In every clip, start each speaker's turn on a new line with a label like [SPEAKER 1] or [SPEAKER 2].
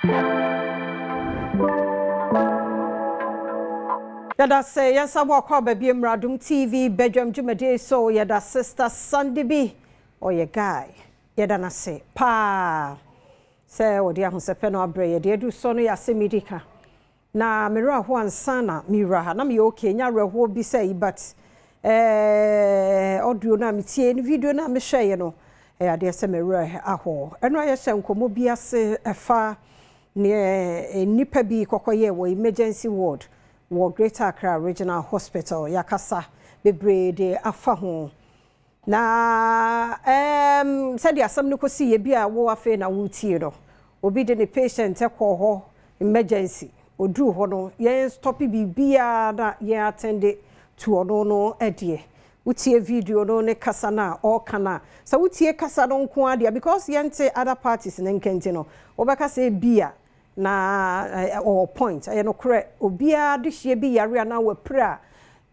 [SPEAKER 1] Yada say yes abo kwa baby Adom TV bedroom jumade so yada sister Sunday B or your guy yada na say pa say odi ahosepe no abre ye de du so no Asem Yi Di Ka na mera ho ansa na mira ha na me okay nya reho bi say but audio na me tie ni video na me hwe ye no ade se mera aho eno aye hye nkomo bi ase efa ne nipa bi kokoye wo emergency ward wo Greater Accra Regional Hospital yakasa bebre de afa ho na said Asem no kosi ye bia wo afa na wo tie no obi de ne patient ekọ ho emergency odru ho no ye stop bibia na ye attend to ono no edie utie video no ne kasa na all kana so utie kasa no nko ade because yente other parties ne nkenti no obeka say bia na or point aye no kre obia de hie bi yare na we pra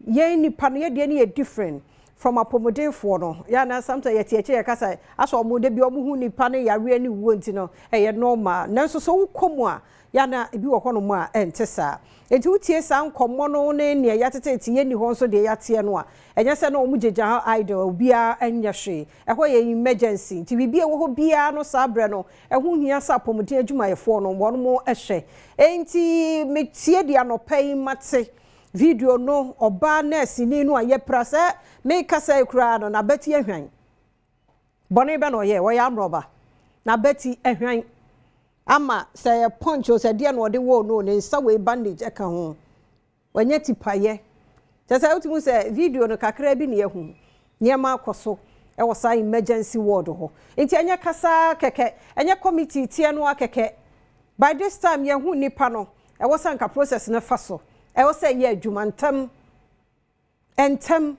[SPEAKER 1] ye nipa no ye de ne different from apomodefo no ya na sometimes ye tie ye kasa aso omode bi omu hu nipa ne yare ni wo nti no eye normal nanso so wukomu a ya na ebi wo hono mu a entesa enti utie sa nkomo no ne ne ya tete ye ni ho so de ya tie no a enye se na omu jeja idol obia anya hwe ehwo ye emergency ti bibia wo ho bia no sa bre no ehwo hia sa apomode adwumayefo no wono mo ehwe enti metie dia no pai mate video no oba nurse ni no aye prase me kasa ekura no na beti ehwan bone be no ye wo ya amroba na beti ehwan ama say punch o say de no de wo no ne nsa we bandage eka ho wanya tipaye say utimu say video no kakra bi ne ehu niema akoso e wo say emergency ward ho enti anya kasa keke anya committee tie no akeke by this time ye hu nipa no e wo sanka process na faso e wo say ye adwumantam entem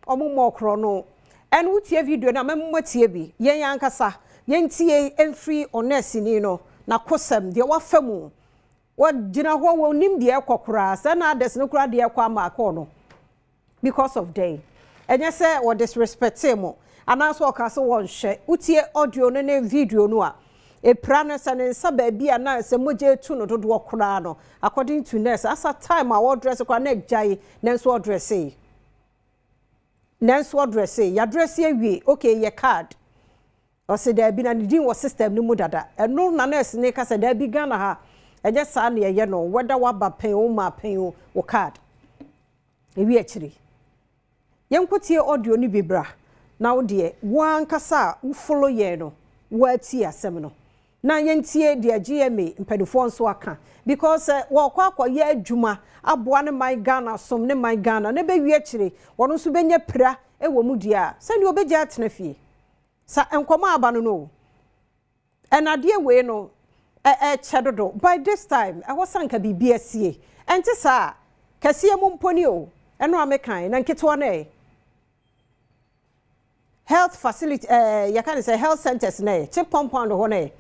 [SPEAKER 1] omumo kro no en wutie video na memmotie bi yen yankasa yentie enfree onesi ni no na kosem de wafamu wa gina ho wo nim de ekokora sa na ades no kura de ekwa ma akọ no because of day enye se wo disrespect him anaso okase won hwe utie audio no na video no a epra no se ne nsa ba bia na se moje tu no dodo okora no according to nurse asa time a wo dress kwa na gjai nanso wo dress ya dress awie okay ye card o se da bi na din wo system ni mu dada eno na nurse ne ka se da bi Ghana ha eje sa na ye no weda wa ba pen o ma pen o wo card ewi akiri yenkotie audio ni bibra na wo de wan kasa wo follow ye no wa ti Asem no na yentie de GMA mpedifo nso aka because wo kwa ye adwuma aboa ne my Ghana som ne my Ghana ne be wi akiri wono nso benya pra e wo mu dia se ne obegya atena fie sa enkomo abano no enade we no chedodo by this time I was sanka bibia sie enti sa kase mu mponi o eno amekan na nketo na health facility ya kan say health centers na che compound ho na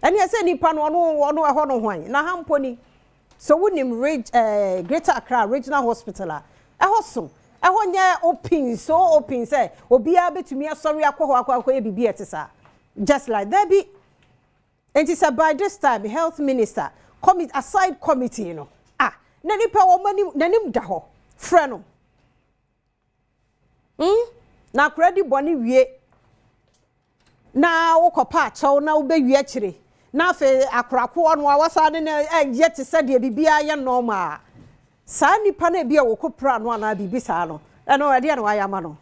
[SPEAKER 1] eni ese nipa no ono ho no hwan na ha mponi so wonim Greater Accra Regional Hospital a ehoso ehonye open say obia betumi asori akọ ye bibia etisa just like that be and it's by this time health minister aside committee you know na nipa wo mani nanim da ho frɛ no na kredi boni wie na wokopa achew na wo be wie akire na afa akorako no awasa ne ye te sɛ de bibia ye normal sa nipa na bia wo kopra no ana bibi sa no eno ade na waya ma no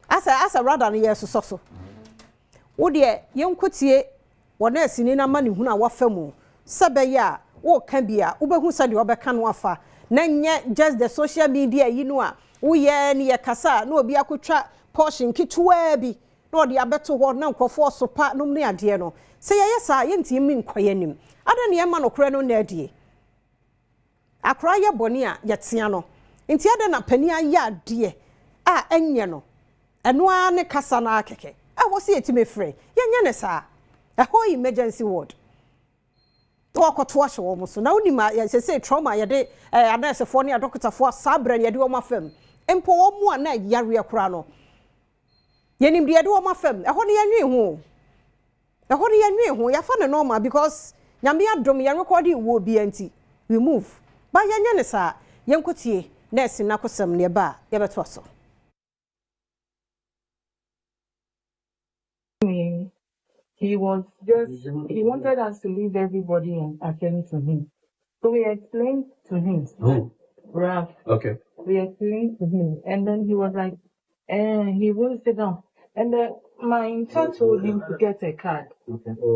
[SPEAKER 1] asa rather no yeso so wo de yenkotie wona asini na ma ne hu na wafamu sebe ya wo ka bia wo behu sa de obeka no afa na nye just the social media yi no a wo ye ne ye kasa na obi akotwa portion kitwa bi na ode abeto ho na nkofo sopa no ne ade no se ye sa ye ntimi nkoyanim ada ne ye ma no kore no na adie akra ye boni a yetia no nti ade na pani aye ade a enye no eno a ne kasa na akeke wo se yetime frɛ yenye ne sa ho emergency ward wo akoto ahwe wo mo so na onima ye se trauma ye de nurse fo ne doctor fo sabra ye de wo mafam empo wo mu a na yare kora no yenim de ye de wo mafam ho ne yenwe ho The whole year, who ya found normal because Yamia drum yan recording will be anti. We move. By Yanisa, Yankuti, Ness in Nakosam nearby, ever twasso.
[SPEAKER 2] He wanted us to leave everybody and attend to him. So we explained to him, Ralph. Okay. We explained to him, and then he was like, he won't sit down. And my intern told him to get a card,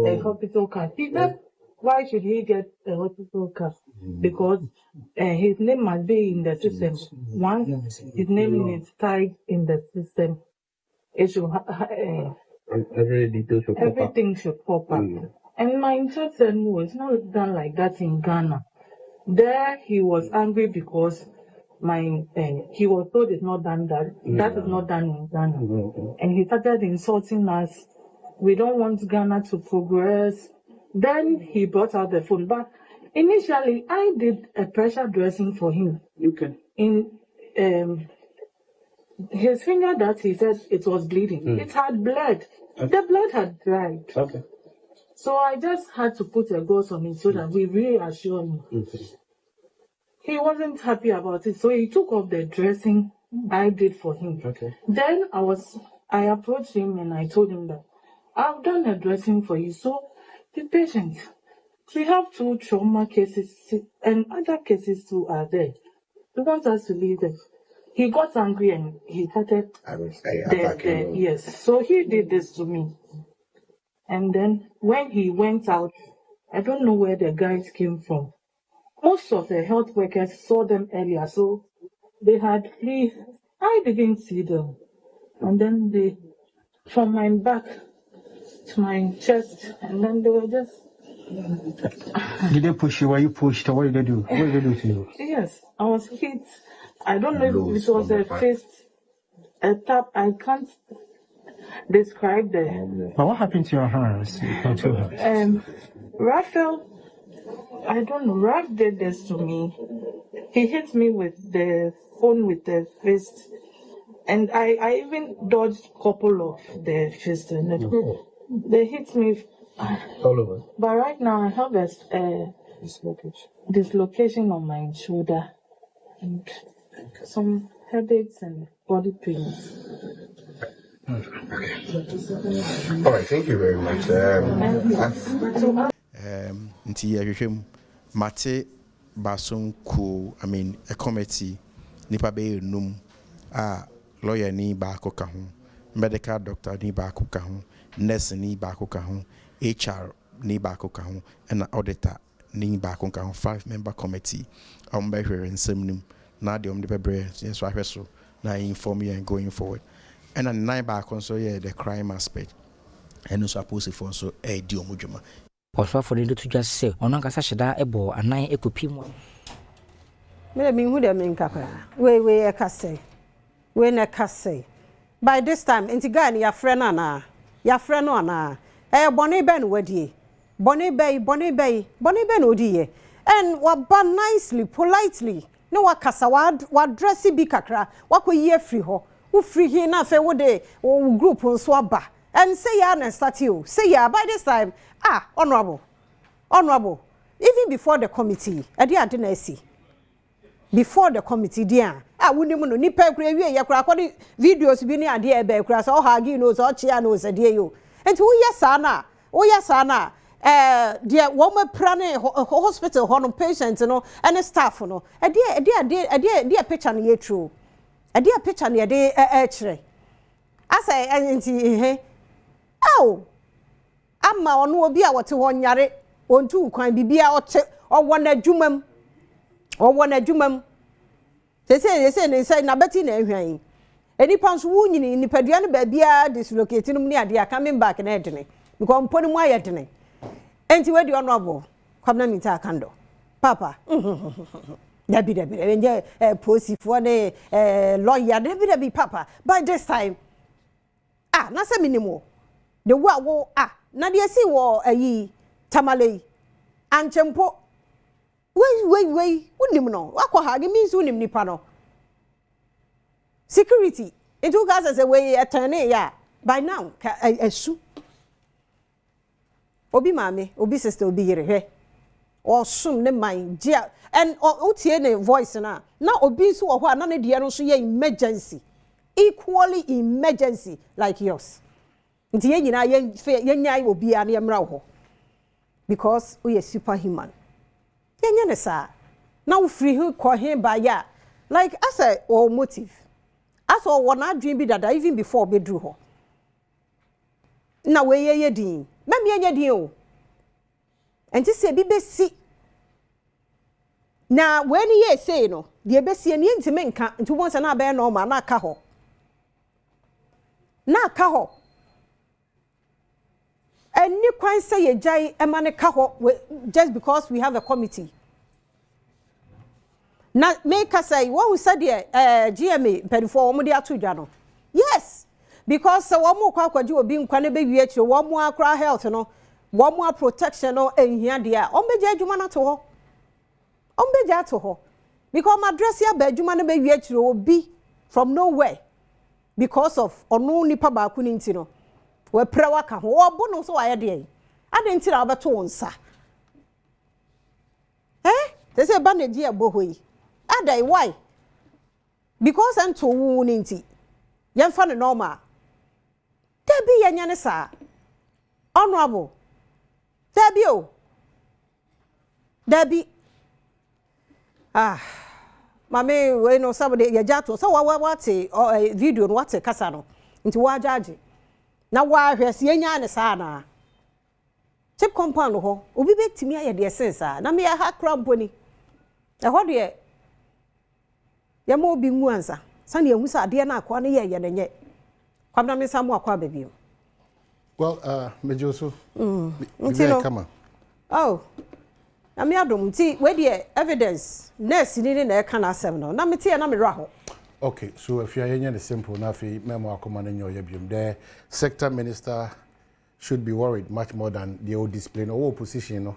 [SPEAKER 2] a hospital card. He said, why should he get a hospital card? Because his name must be in the system. Once his name is tied in the system, it should everything should pop up. And my intern said, no, it's not done like that in Ghana. There he was angry because he was told it's not done that is not done in Ghana. And he started insulting us. We don't want Ghana to progress. Then he brought out the phone. But initially I did a pressure dressing for him. In his finger that he said it was bleeding. It had bled. The blood had dried. So I just had to put a gauze on it so that we reassure him. He wasn't happy about it, so he took off the dressing I did for him. Then I approached him and I told him that I've done a dressing for you. So the patient, we have 2 trauma cases and other cases too are there. He wants us to leave them. He got angry and he started yes. So he did this to me. And then when he went out, I don't know where the guys came from. Most of the health workers saw them earlier, so they had flee. I didn't see them. And then they, from my back to my chest, and then they were just...
[SPEAKER 3] Did they push you? Were you pushed? Or what did they do? What did they do to you?
[SPEAKER 2] Yes, I was hit. I don't know if it was a fist, a tap. I can't describe the...
[SPEAKER 3] But what happened to your hands?
[SPEAKER 2] Raphael, I don't know. Raph did this to me. He hit me with the phone with the fist. And I even dodged a couple of the fists. They hit me all over. But right now I have a dislocation on my shoulder and some headaches and body pains.
[SPEAKER 4] All right, thank you very much. Nti Mate Basun ko, a committee nipa be num lawyer ni ba ko ka ho, medical doctor ni ba ko ka ho, nurse ni ba ko ka ho, HR ni ba ko ka ho, and auditor ni ba ko ka ho. 5-member committee be hwere nsem nim na de de bebre so ahwe so na inform you and going forward. And then 9 back so the crime aspect and also supposed for so a deal mujuma.
[SPEAKER 5] Also for the to just say on Ankasa Shada ebo and 9 equipim.
[SPEAKER 1] Me who them in Kaka. We a casse. We na casse. By this time, Intigani, your friend Anna, your friend Anna. Bonnie Ben Weddy. Bonnie Bay, Odie. And what ban nicely, politely. No what casa, what dressy be kakra, what we ye free ho. Who free here na fe wode group on swaba and say ya and start you say ya by this time honorable even before the committee I didn't see before the committee dear wouldn't know ni pe kura wie ya kura kwadi videos bi ni ade e be kura so ha gi no so chia no se de yo enti wo yes na dear woman prane hospital hono patients no and staff no dear picture na true. A dear picture near the chere. I say, and Amma on will be our 2 yare, 1 2 can be out or 1 a jumum or 1 a jumum. They say, Nabatin, any pounds wounding in the Padiana baby dislocating near they are coming back and Edney. Because I'm putting my Edney. And to where the honorable come in candle. Papa. Debbie, pussy for the lawyer, Debbie, Papa. By this time, not some anymore. The war, Nadia see war a ye, Tamale, and Champo. Wait, wouldn't know. What means wouldn't nipano. Security, it took us as a way attorney, by now, a shoe. obi mame obi sister obi yere hwe or sum ne mind jia and otie ne voice na obi nso wo ho na ne de no so ye emergency equally emergency like yours nti ye nyina ye nyai obi a na ye mra wo because we are superhuman ye nya ne sa na wo free who ko he ba ya like as a or motive as or wona dream bi dada even before be drew ho na we ye din mem ye nya din o enti se bi be si na when ye say no de be si ani ntime nka nti won se na be normal na aka ho any kwan say ye jai emane ka ho just because we have a committee na make us say what we said here GMA before omo de atodwa no yes because so omo kwa kwaji obi nkwa ne be wi akire omo akra health no omo protection no ehia de a omo beja adwuma na to ho ombeja to ho because my address ya ba adwuma na be wi akire obi from nowhere because of onu nipa ba ku ni nti no we pra waka ho obo no so waye de ade nti na obeto wonsa they say ba na ji abo hoyi adai why because ento wu ni nti ye fa no normal debi ye nya ne sa honorable debi o debi mame we no sabode ya jato so what video no what kasa no nti wa judge na wa hwese enya ne sa na chip compound ho obi betimi aye de sense na me ya ha kramponi e ho de ya mo obi nwu ansa sane ehu sa de na akwa ne ye nenye kwamna me samu akwa baby
[SPEAKER 6] well mejoso
[SPEAKER 1] nti
[SPEAKER 6] come on
[SPEAKER 1] oh na me adom nti we de evidence nurse ni na e kana asem no na me tie na me ra ho.
[SPEAKER 6] Okay, so if you are in the simple enough, memo the sector minister should be worried much more than the old display no opposition no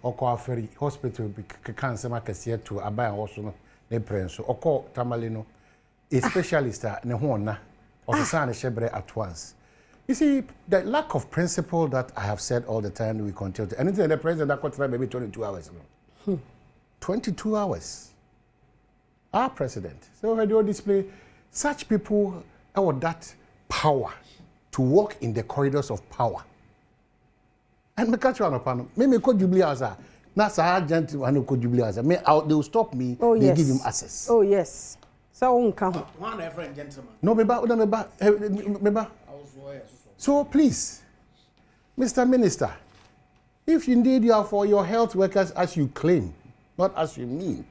[SPEAKER 6] or ferry hospital can some to abide also no ne prince or call tamalino a specialist ne hona or the son shebre at once. You see, the lack of principle that I have said all the time we continue to anything the president that could try maybe 22 hours. 22 hours. Our president. So when you display such people have that power to walk in the corridors of power. And me catch one upon me could jubilee as a na sergeant who could jubilee as a me out they will stop me, they give him access.
[SPEAKER 1] Oh yes. So won't come.
[SPEAKER 7] One friend gentleman.
[SPEAKER 6] No, me so please, Mr. Minister, if indeed you are for your health workers as you claim, not as you mean,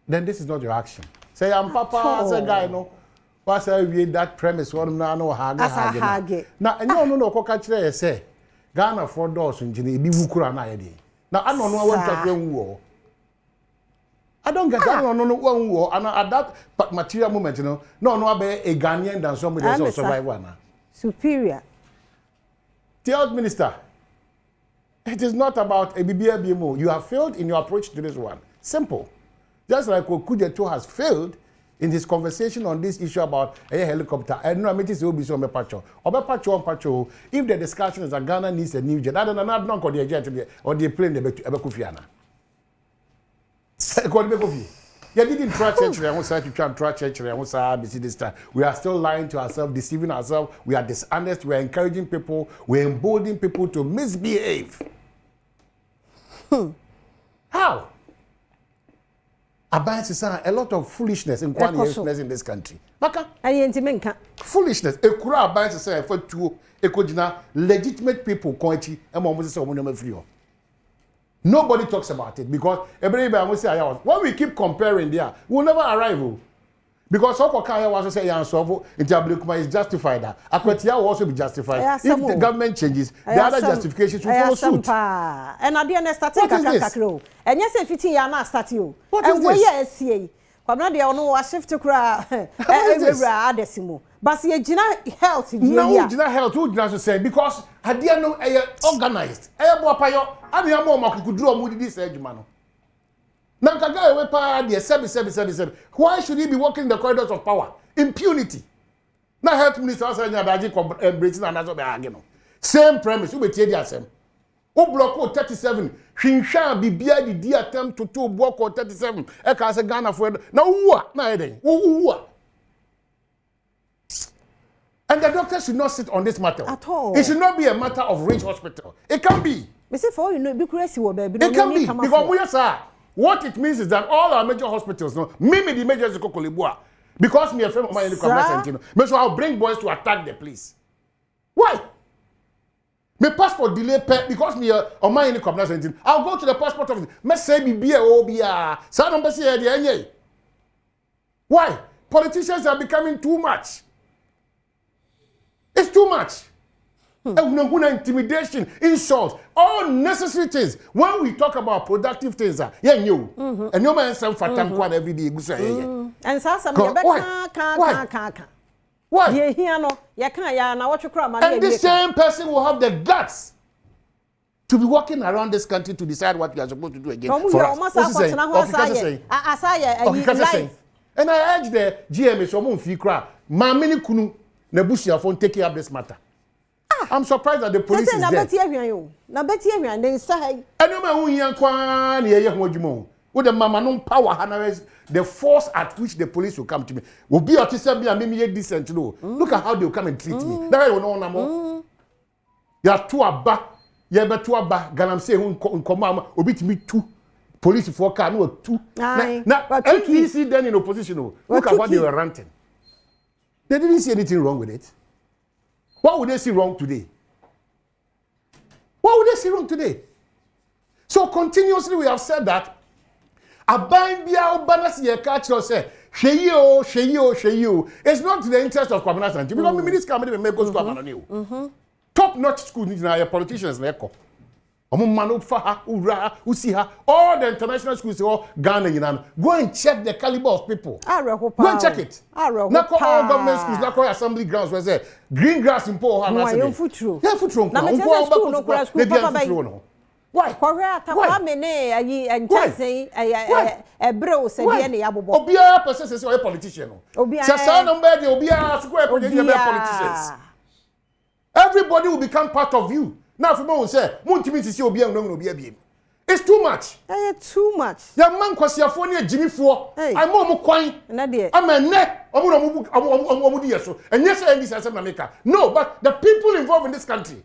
[SPEAKER 6] then this is not your action. Say I'm papa as a guy no. What's that premise one no hage. Now no kokachire say Ghana for doors engineer bi wukura na yede. Now I don't know what to I don't get that no one war and at that material moment you know no be a Ghanaian than somebody else survivor na.
[SPEAKER 1] Superior.
[SPEAKER 6] The health minister, it is not about a BBMO. You have failed in your approach to this one. Simple. Just like Okujeto has failed in his conversation on this issue about a helicopter. I know it will be so pacho. If the discussion is that Ghana needs a new jet, I don't know call the jet or the plane the Kufiana. You didn't try church. I want to try and try church. I want to this time. We are still lying to ourselves, deceiving ourselves. We are dishonest. We are encouraging people. We are emboldening people to misbehave. How? A lot of foolishness in this country. Foolishness. Legitimate people nobody talks about it because when we keep comparing there, we'll never arrive. Because Okokaya was say Intiablikuma is justified. Akwetia will also be justified. If the government changes, the other justifications will follow suit.
[SPEAKER 1] And at the end, kakro. And yes, if it's yana start you.
[SPEAKER 6] What is
[SPEAKER 1] this? I'm not the ono shift to cry. But see, Gina health.
[SPEAKER 6] No, Gina health. Who does say because I didn't know organized. I mean, I'm more could draw moody this edge, man. Why should he be walking in the corridors of power? Impunity. Now, health minister said, Same premise. We tie the Asem. O block 37. Hwinsha bibia di attempt to block 37. E ka say Ghana for na wo na eden. Wo. And the doctor should not sit on this matter.
[SPEAKER 1] At all.
[SPEAKER 6] It should not be a matter of Range Hospital. It can be.
[SPEAKER 1] Me say for you know be crazy wo baby.
[SPEAKER 6] It can be because we are what it means is that all our major hospitals, no, me the major Kolibua, because me a friend of mine in the Sentino, me so I'll bring boys to attack the police. Why? My passport delay because me on my in the Sentino. I'll go to the passport office. Me say be a so number say the why? Politicians are becoming too much. It's too much. Intimidation, insult, all necessary things. When we talk about productive things, and no man self for every day.
[SPEAKER 1] And some
[SPEAKER 6] why?
[SPEAKER 1] And
[SPEAKER 6] this same person will have the guts to be walking around this country to decide what you are supposed to do again. For us. And I urge the GMA someone fi kra ma mini kunu na busia phone taking up this matter. I'm surprised that the police is there.
[SPEAKER 1] Na beti ehwan den sai.
[SPEAKER 6] Eno ma hu yan kwa na ye ho adwuma. Wo the mama no power hanares the force at which the police will come to me. Obi otisa bi am me decent no. Look at how they will come and treat me. That way no na mo. Ya to aba, ye be to aba, ganam say hu nkoma obi timi tu. Police for car no two. Now NDC then in opposition. Look at what they were ranting. They didn't see anything wrong with it. What would they see wrong today? What would they see wrong today? So continuously we have said that Aban bia obanasi ye catch us say sheyo. It's not to the interest of Kwabena Santi because me this company make go school amano. Top notch school ni na politicians na eko. All the international schools all Ghana, go and check the caliber of people. Go and check it. Not all government schools, not all assembly grounds where say green grass in Paul.
[SPEAKER 1] Why?
[SPEAKER 6] Everybody will become part of you. Now, for me, say, it's too much.
[SPEAKER 1] Too much.
[SPEAKER 6] Your man was your phone here, Jimmy for. I'm more coin. I'm a neck. And yes, I this as America. No, but the people involved in this country.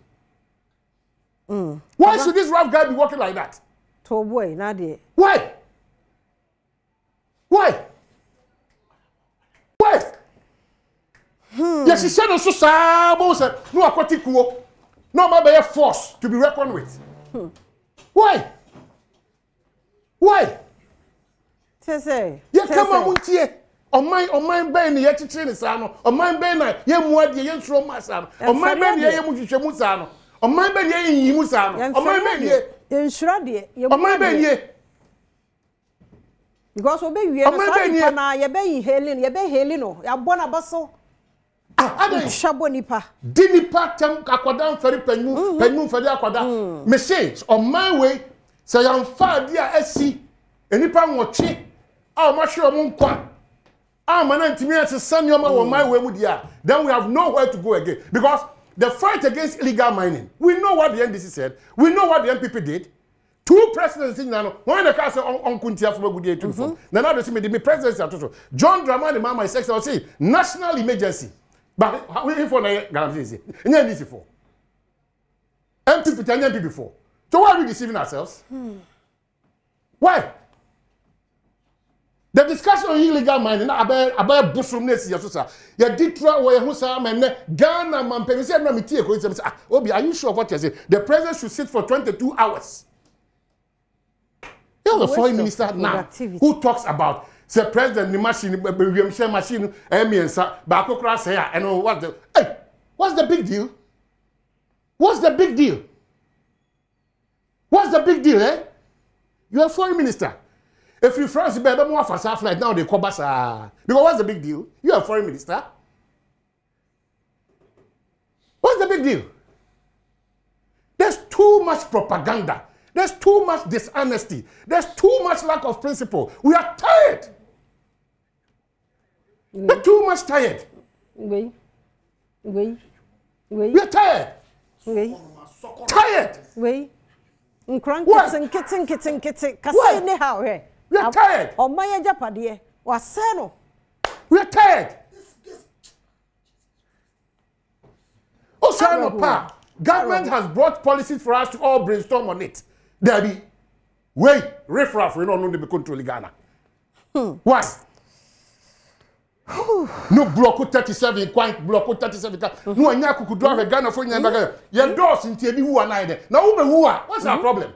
[SPEAKER 6] Why should this rough guy be working like that?
[SPEAKER 1] To boy, Nadia.
[SPEAKER 6] Why? Yes, he said also, no aquatic war. No matter force to be reckoned with. Why?
[SPEAKER 1] Say.
[SPEAKER 6] You come on, Muntie. On my brain, you train the son. On my brain, you muad the young from my son. On my brain, you musano. On my brain, you musano. On my brain,
[SPEAKER 1] you shrugged.
[SPEAKER 6] On my brain,
[SPEAKER 1] because obey you are hailing, you be hailing, you are born a bustle. Shabonipa.
[SPEAKER 6] Dinipa tem akwadan feri penmu feri akwadan. Me say on my way say am fa dia asi enipa nwotwe a ma hwe omo nkwa a ma na ntimi asesa nyoma on my way mu dia. Then we have nowhere to go again because the fight against illegal mining, we know what the NDC said, we know what the NPP did. Two presidents in Nano, one the castle on Kuntia for good day too. Now they see me presidency at John Dramani Mama is sex say national emergency. But how we for the guarantee? NDC for. MPP and NPP for. So why are we deceiving ourselves? Why? The discussion on illegal mining about busumness yasusa. Ya ditra wa yahusa menne Ghana man penise na mitie ko say Obi, are you sure of what you're saying? The president should sit for 22 hours. Here's the foreign minister now who talks about say president the machine machine baako kra say and what's the big deal? What's the big deal? What's the big deal, eh? You're a foreign minister. If you France be more fast flight now they call basa. Because what's the big deal? You're a foreign minister. What's the big deal? There's too much propaganda. There's too much dishonesty. There's too much lack of principle. We are tired. We're too much tired.
[SPEAKER 1] We
[SPEAKER 6] are tired.
[SPEAKER 1] Wait.
[SPEAKER 6] Tired.
[SPEAKER 1] Wait. Kitten. Kasa ne how here.
[SPEAKER 6] We are tired.
[SPEAKER 1] Oh my Japade. Wasano.
[SPEAKER 6] We are tired. Osano pa. Government has brought policies for us to all brainstorm on it. There be wait, riffraff, we don't know the control Ghana. Why? No block 37 quite block 37. No anya could drive a Ghana for Ghana. Your doors in TV who are neither. Now who are? What's our problem?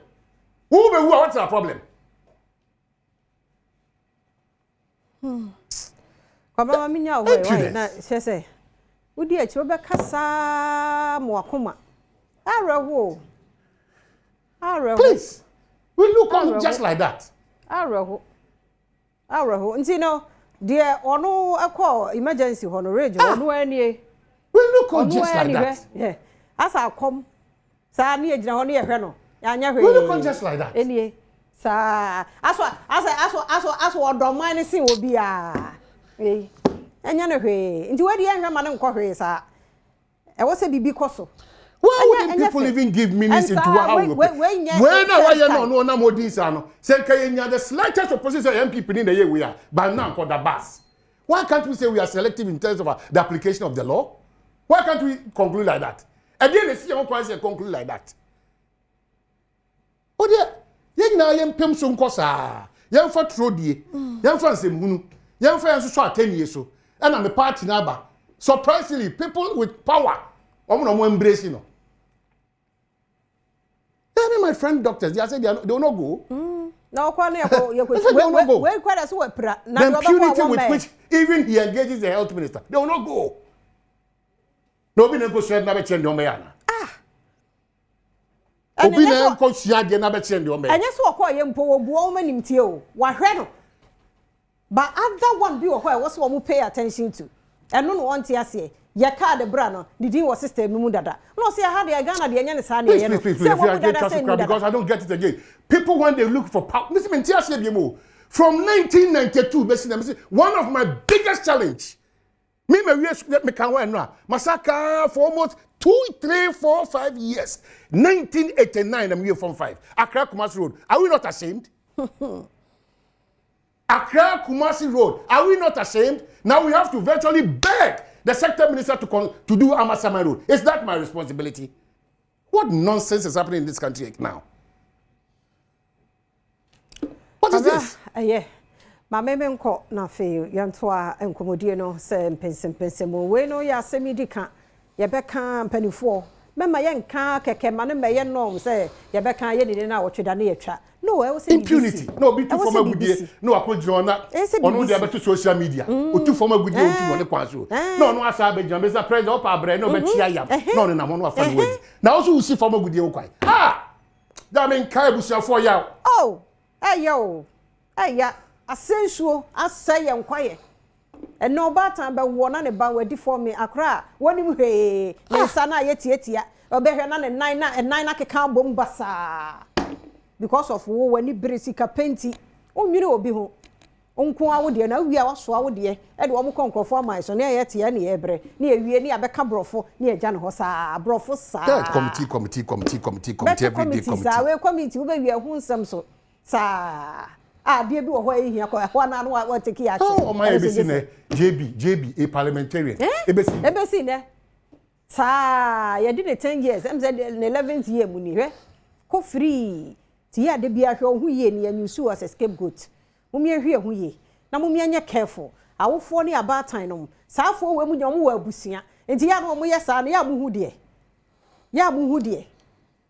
[SPEAKER 6] Who are? What's our problem?
[SPEAKER 1] Mama minya we na say Udi e chobe kasa mo akoma. Arewo.
[SPEAKER 6] Please. We look on just like that.
[SPEAKER 1] Arewo. Nti no de ono akọ emergency hono rage ono anie.
[SPEAKER 6] We look on just like that.
[SPEAKER 1] Yeah. Asa kom. Sa na ejina hono ye hwe no. Ya anya hwe.
[SPEAKER 6] We look on just like that.
[SPEAKER 1] Enie. Sa aso odoman ni sin obi a. Eh. Enya na hwe. Nti we de enhwe ma ne nkọ hwe sa. E wo se bibi koso.
[SPEAKER 6] Why wouldn't people even give meanings into how we when no na modin sa no say kayenya the slightest opposition MPP in the year we are but now called the bus. Why can't we say we are selective in terms of the application of the law? Why can't we conclude like that? Again, the see one say conclude like that. Oh dear, yen na yen pem so nkosa. Yen fa trodie. Yen fa nsem hunu. Yen fa enso so atanie so. E na me party na ba. Surprisingly, people with power omo embrace no. My friend doctors, they said they will not go.
[SPEAKER 1] No, the
[SPEAKER 6] impunity with which even he engages the health minister, they will not go. Nobody will share never change your man. Obi na ko share dey na be change your man.
[SPEAKER 1] Anya so ko ye mpo obu o manim tie o. Wa hwe no. But other one be o ho e wo so mo pay attention to. Eno no won tie ase. Ye card bra no the din was system mu dada no say ha de Ghana de enya ne sa na ye no
[SPEAKER 6] because I don't get it again. People when they look for power listen me tia say bi mo from 1992 one of my biggest challenge me can win no massacre for almost 2 3 4 5 years 1989 I'm here from 5 Accra Kumasi Road. Are we not ashamed? Accra Kumasi Road, are we not ashamed? Now we have to virtually beg the sector minister to do Amasama Road. Is that my responsibility? What nonsense is happening in this country now? What is this?
[SPEAKER 1] Yeah. Ma meme nko na fe yanto a enkomodie no se mpensem we no ya Asem Yi Di Ka ye beka mpanifo mema ye nka keke ma ne meye no se ye beka ye ni na wotweda na ye twa no e wo se
[SPEAKER 6] impunity no be too for magudie no akodjiro na onu de abeto social media otu for magudie otu no ne kwanso no no asa abegjan be say president opa abre no be chia yam no no na mo no afa no wedi na also usi for magudie wo kwai ha da men kai busia for ya
[SPEAKER 1] oh ayo aya asensuo asaya nkwaye eno batan be wo na ne ba wadi for me Accra woni mu hwe ne nsa na yetietia obehwe na ne nine na keka bom basa because of wo wani bresika penti onwire obi ho onko awo de na wi a waso awo de e de wo mo konkrofo aman so na yete ya na yebre na ewie na abeka brofo na eja ne ho sa brofo sa
[SPEAKER 6] committee every day committee
[SPEAKER 1] sa we committee wo be wi hu nsam so sa de bi wo ho ehia ko na no wa take ya
[SPEAKER 6] oh my ebisi ne JB a parliamentarian
[SPEAKER 1] ebisi ne sa ye did 10 years em said 11th year mu ni hwe ko free ti ya de bia hwe hu ye ni anyusu as a scapegoat mumye hwe hu ye na mumye nya careful awofo ne abatan no saafo we mu nyom wa abusia enti ya no mo ye sa na ya mu hu de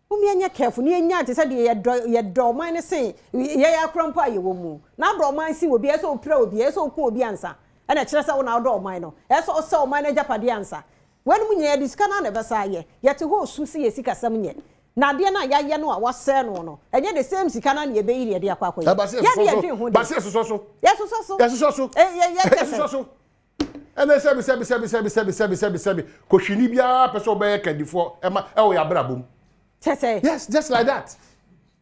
[SPEAKER 1] mumye nya careful ni nya te se de ye do man ne sen ye ya krampo aye wo mu na do man si obi eso opra obi eso ku obi ansa e na kire se wo na do man no eso o se o man na japade ansa wani mu nya diska na na besa ye te ho su se ye sika sam nye na de na ya no a wase no enye the same sika na ye be iri de akwa akwa
[SPEAKER 6] basi so ene sebi ko hwini bia person be kadifo ema e wo ya brabom yes just like that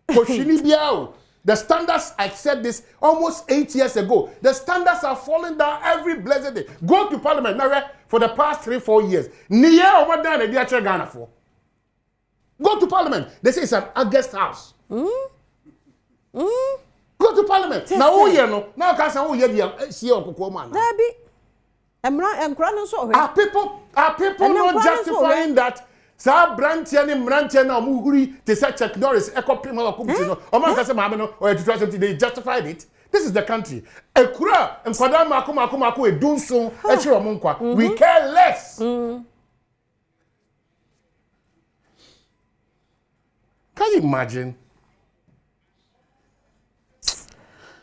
[SPEAKER 6] ko hwini bia the standards I said this almost 8 years ago the standards are falling down every blessed day go to parliament now for the past 3-4 years niye o madan na dia che Ghana for Go to parliament. They say it's an August house. Go to parliament. Now, oh, you know, now can't say, oh, yeah, see your woman. Are people not justifying that? Sa branch any na muhuri te say check Norris echo prima or kumtino o man kase maame or to try something they justified it. This is the country. Ekura enkwada mako edunso e chiro omonkwa. We care less. Can you imagine?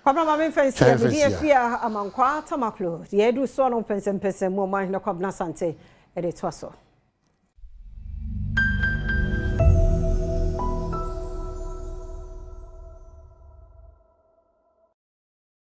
[SPEAKER 1] Kwabra mame fancy e bi afia amankwa tamaklo. Ye do so no pensem mo man na kwabna sante e de toaso.